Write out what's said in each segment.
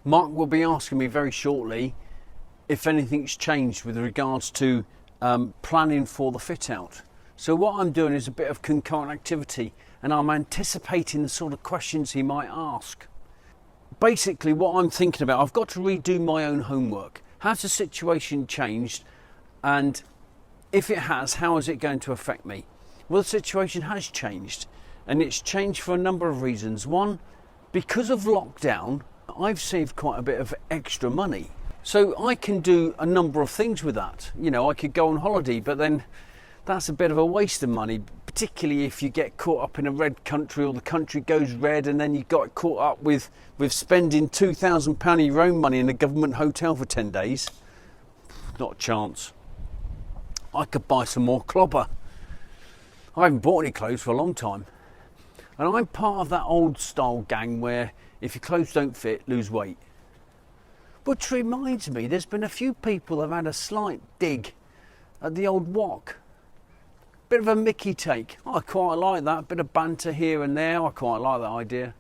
Mark will be asking me very shortly if anything's changed with regards to planning for the fit out. So what I'm doing is a bit of concurrent activity, and I'm anticipating the sort of questions he might ask. Basically what I'm thinking about, I've got to redo my own homework. Has the situation changed? And if it has, how is it going to affect me? Well, the situation has changed, and it's changed for a number of reasons. One, because of lockdown, I've saved quite a bit of extra money. So I can do a number of things with that. You know, I could go on holiday, but then that's a bit of a waste of money, particularly if you get caught up in a red country or the country goes red and then you got caught up with spending £2,000 of your own money in a government hotel for 10 days. Not a chance. I could buy some more clobber. I haven't bought any clothes for a long time. And I'm part of that old style gang where if your clothes don't fit, lose weight. Which reminds me, there's been a few people that have had a slight dig at the old wok. Bit of a Mickey take. I quite like that. Bit of banter here and there. I quite like that idea.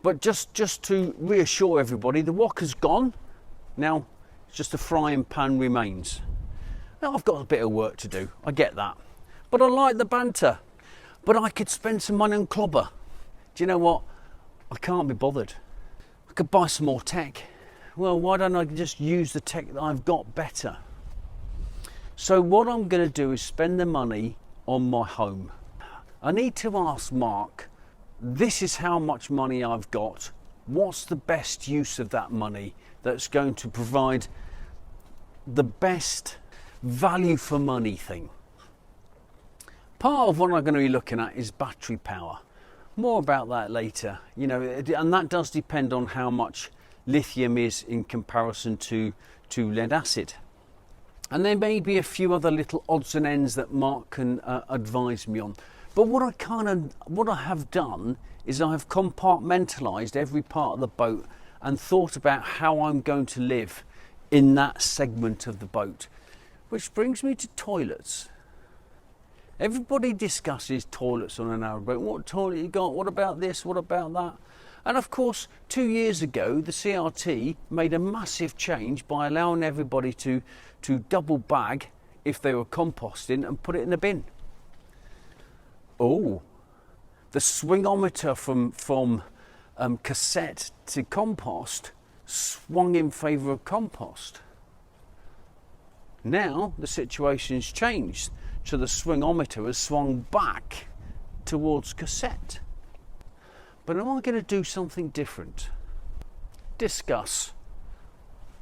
But just to reassure everybody, the wok has gone. Now, it's just a frying pan remains. Now, I've got a bit of work to do. I get that. But I like the banter. But I could spend some money on clobber. Do you know what? I can't be bothered. I could buy some more tech. Well, why don't I just use the tech that I've got better? So what I'm going to do is spend the money on my home. I need to ask Mark, this is how much money I've got. What's the best use of that money that's going to provide the best value for money thing? Part of what I'm going to be looking at is battery power. More about that later, you know, and that does depend on how much lithium is in comparison to lead acid. And there may be a few other little odds and ends that Mark can advise me on. But what I have done is I have compartmentalised every part of the boat and thought about how I'm going to live in that segment of the boat. Which brings me to toilets. Everybody discusses toilets on a narrowboat. What toilet you got? What about this? What about that? And of course, 2 years ago, the CRT made a massive change by allowing everybody to double bag if they were composting and put it in the bin. Oh, the swingometer from cassette to compost swung in favour of compost. Now the situation's changed, so the swingometer has swung back towards cassette. But am I going to do something different? Discuss.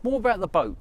More about the boat.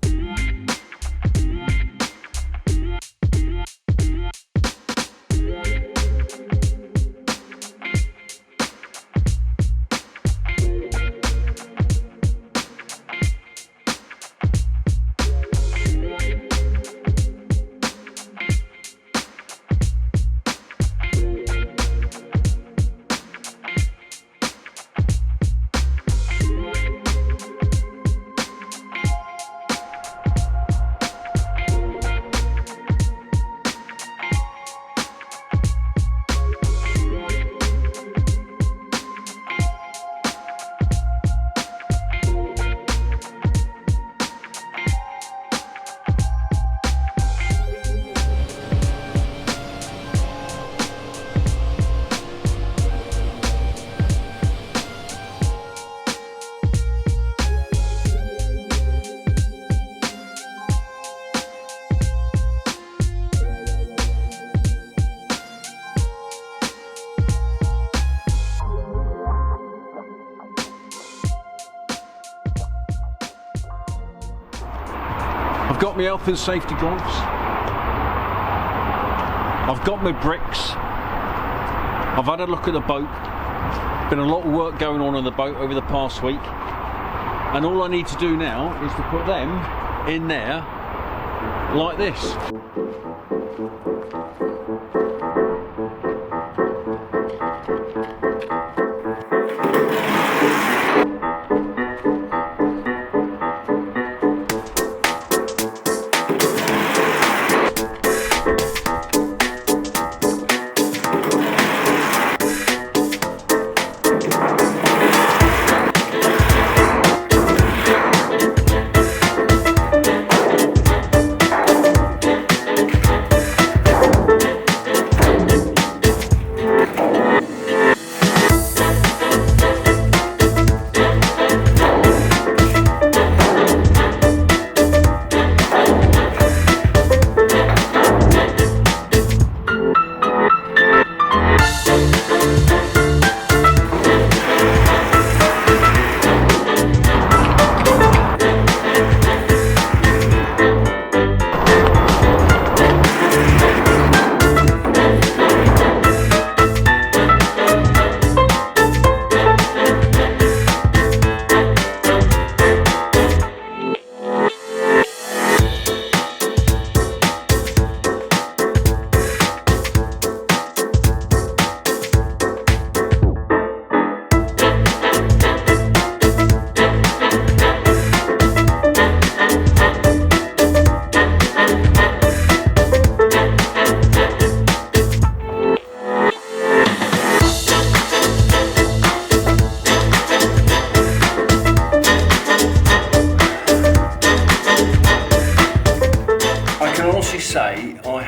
I've got my health and safety gloves. I've got my bricks. I've had a look at the boat. Been a lot of work going on the boat over the past week. And all I need to do now is to put them in there like this.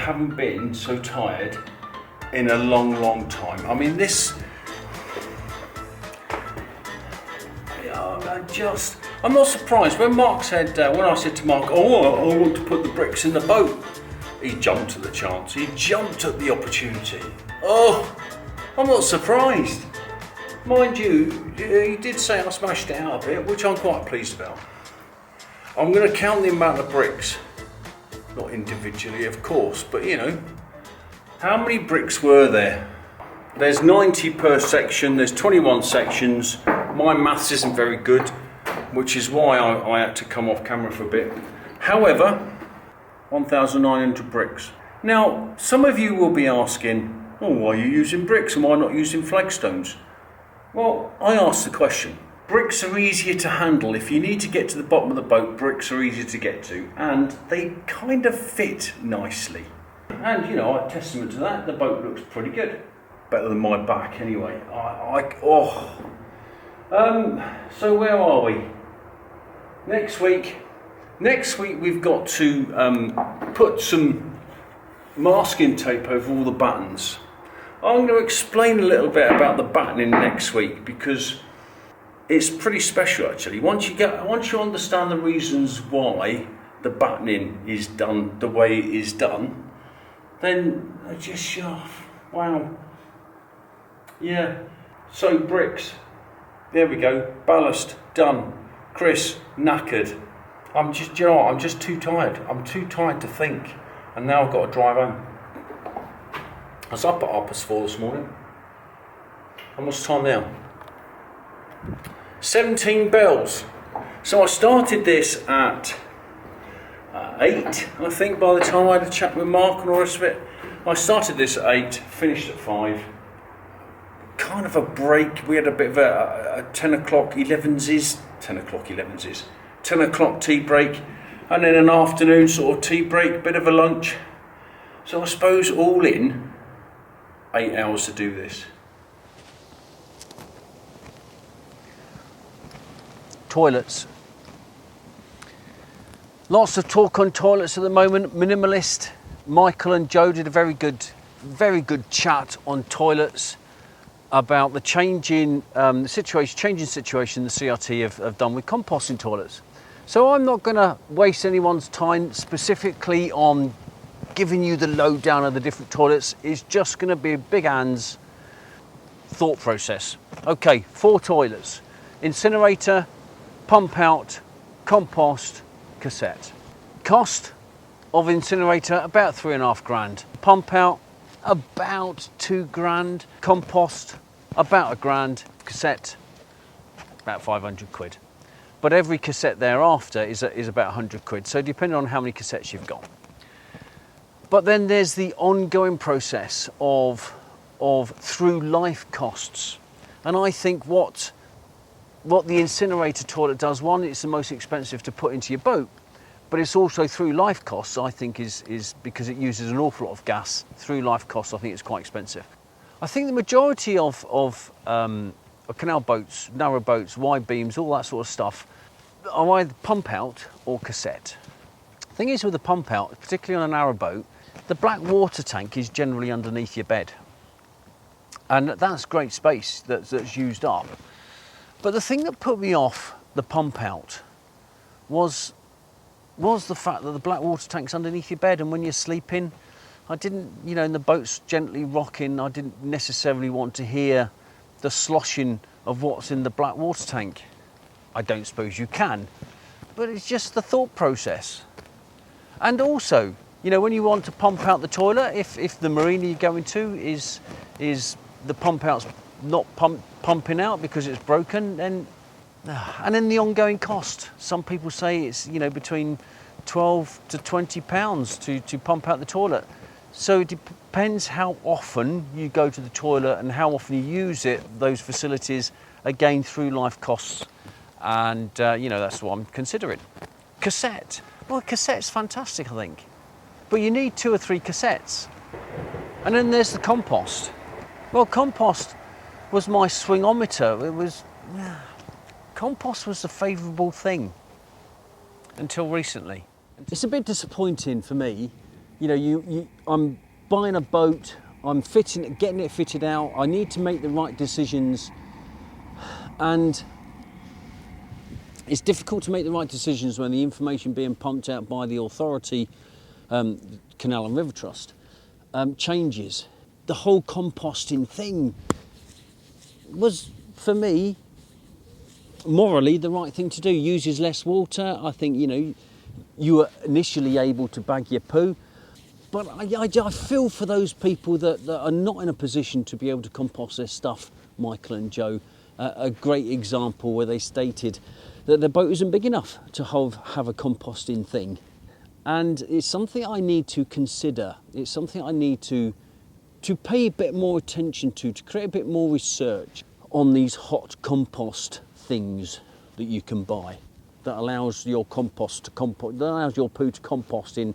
haven't been so tired in a long time. I mean, this, I'm not surprised. When Mark said, when I said to Mark, oh, I want to put the bricks in the boat, he jumped at the chance, he jumped at the opportunity. Oh, I'm not surprised. Mind you, he did say I smashed it out a bit, which I'm quite pleased about. I'm going to count the amount of bricks, not individually of course, but you know, how many bricks were there? There's 90 per section, there's 21 sections. My maths isn't very good, which is why I had to come off camera for a bit. However, 1,900 bricks. Now, some of you will be asking, oh, why are you using bricks and why not using flagstones? Well, I asked the question. Bricks are easier to handle. If you need to get to the bottom of the boat, bricks are easier to get to, and they kind of fit nicely. And you know, a testament to that, the boat looks pretty good. Better than my back anyway. So where are we? Next week we've got to put some masking tape over all the battens. I'm going to explain a little bit about the battening next week because it's pretty special actually. Once you understand the reasons why the battening is done the way it is done, then I just wow. Yeah. So bricks. There we go. Ballast done. Chris knackered. I'm just too tired. I'm too tired to think. And now I've got to drive home. I was up at 4:30 this morning. And what's the time now? 17 bells. So I started this at 8, I think, by the time I had a chat with Mark and all the rest of it. I started this at 8, finished at 5. Kind of a break. We had a bit of a 10 o'clock 10 o'clock tea break, and then an afternoon sort of tea break, bit of a lunch. So I suppose all in 8 hours to do this. Toilets. Lots of talk on toilets at the moment. Minimalist Michael and Joe did a very good chat on toilets about the changing situation the CRT have done with composting toilets. So I'm not going to waste anyone's time specifically on giving you the lowdown of the different toilets. It's just going to be a big Anne's thought process. Okay, 4 toilets: incinerator, pump out, compost, cassette. Cost of incinerator about 3.5 grand. Pump out about 2 grand. Compost about 1 grand. Cassette about 500 quid. But every cassette thereafter is about 100 quid. So depending on how many cassettes you've got. But then there's the ongoing process of through life costs. And I think what the incinerator toilet does, one, it's the most expensive to put into your boat, but it's also through life costs, I think, is because it uses an awful lot of gas. Through life costs, I think it's quite expensive. I think the majority of canal boats, narrow boats, wide beams, all that sort of stuff, are either pump out or cassette. The thing is with the pump out, particularly on a narrow boat, the black water tank is generally underneath your bed. And that's great space that's used up. But the thing that put me off the pump out was the fact that the black water tank's underneath your bed, and when you're sleeping, I didn't, and the boat's gently rocking, I didn't necessarily want to hear the sloshing of what's in the black water tank. I don't suppose you can, but it's just the thought process. And also, when you want to pump out the toilet, if the marina you're going to is the pump out's not pumping out because it's broken, and then the ongoing cost. Some people say it's between 12 to 20 pounds to pump out the toilet. So it depends how often you go to the toilet and how often you use it, those facilities, again through life costs, and that's what I'm considering. Cassette. Well, cassette's fantastic, I think, but you need 2 or 3 cassettes. And then there's the compost. Well, compost was my swingometer. Compost was the favourable thing until recently. It's a bit disappointing for me I'm buying a boat, I'm getting it fitted out, I need to make the right decisions, and it's difficult to make the right decisions when the information being pumped out by the authority, Canal and River Trust, changes. The whole composting thing was, for me, morally the right thing to do. Uses less water. I think, you were initially able to bag your poo, but I feel for those people that are not in a position to be able to compost their stuff. Michael and Joe, a great example where they stated that their boat isn't big enough to have a composting thing. And it's something I need to consider. It's something I need to pay a bit more attention to create a bit more research on these hot compost things that you can buy that allows your compost to compost, that allows your poo to compost in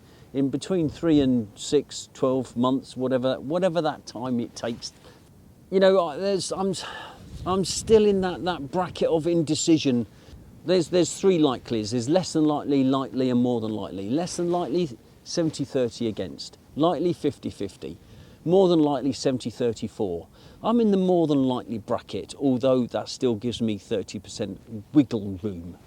between 3 and 6, 12 months, whatever that time it takes. I'm still in that bracket of indecision. There's 3 likelies. There's less than likely, likely, and more than likely. Less than likely, 70-30 against. Likely, 50-50. More than likely, 70-34. I'm in the more than likely bracket, although that still gives me 30% wiggle room.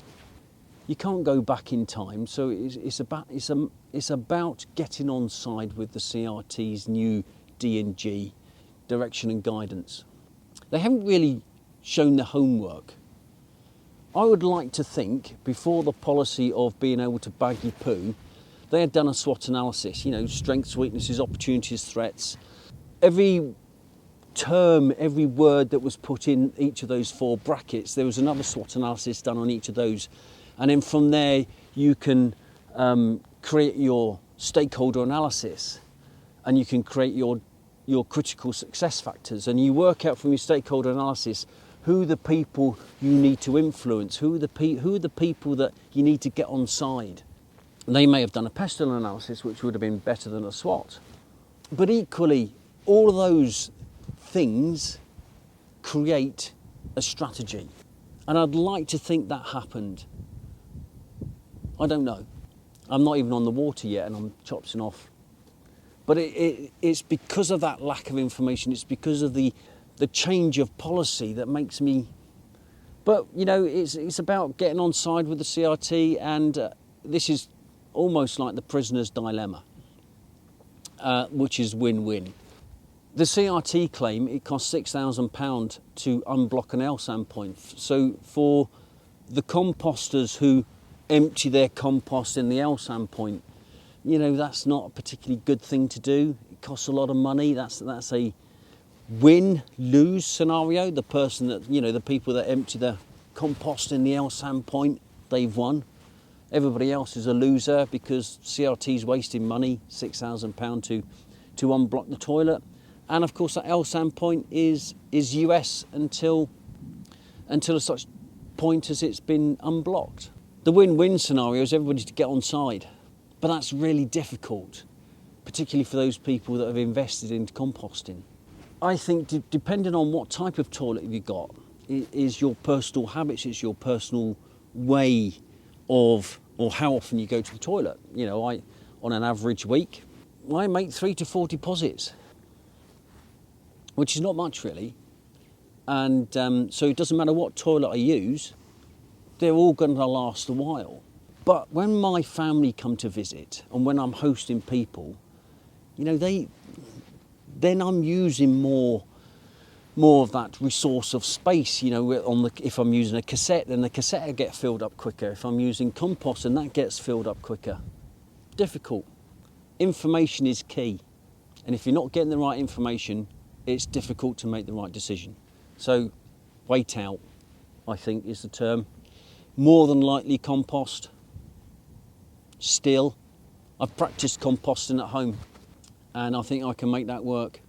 You can't go back in time, so it's about getting on side with the CRT's new D&G, direction and guidance. They haven't really shown the homework. I would like to think, before the policy of being able to bag your poo, they had done a SWOT analysis, strengths, weaknesses, opportunities, threats. Every term, every word that was put in each of those 4 brackets, there was another SWOT analysis done on each of those. And then from there, you can create your stakeholder analysis, and you can create your critical success factors, and you work out from your stakeholder analysis who are the people you need to influence, who are the people that you need to get on side. They may have done a pestle analysis, which would have been better than a SWOT. But equally, all of those things create a strategy. And I'd like to think that happened. I don't know. I'm not even on the water yet, and I'm chopsing off. But it's because of that lack of information, it's because of the change of policy that makes me... But, it's about getting on side with the CRT, and this is almost like the prisoner's dilemma, which is win-win. The CRT claim, it costs £6,000 to unblock an LSAN point. So for the composters who empty their compost in the LSAN point, that's not a particularly good thing to do. It costs a lot of money. That's a win-lose scenario. The person that, the people that empty the compost in the LSAN point, they've won. Everybody else is a loser because CRT's wasting money, £6,000 to unblock the toilet. And of course that LSAN point is US until such point as it's been unblocked. The win-win scenario is everybody to get on side. But that's really difficult, particularly for those people that have invested into composting. I think depending on what type of toilet you've got, it is your personal habits, it's your personal way of, or how often you go to the toilet. On an average week, I make 3 to 4 deposits, which is not much really. And so it doesn't matter what toilet I use, they're all going to last a while. But when my family come to visit and when I'm hosting people, then I'm using more of that resource of space. If I'm using a cassette, then the cassette will get filled up quicker. If I'm using compost, then that gets filled up quicker. Difficult. Information is key. And if you're not getting the right information, it's difficult to make the right decision. So wait out, I think, is the term. More than likely compost. Still, I've practiced composting at home and I think I can make that work.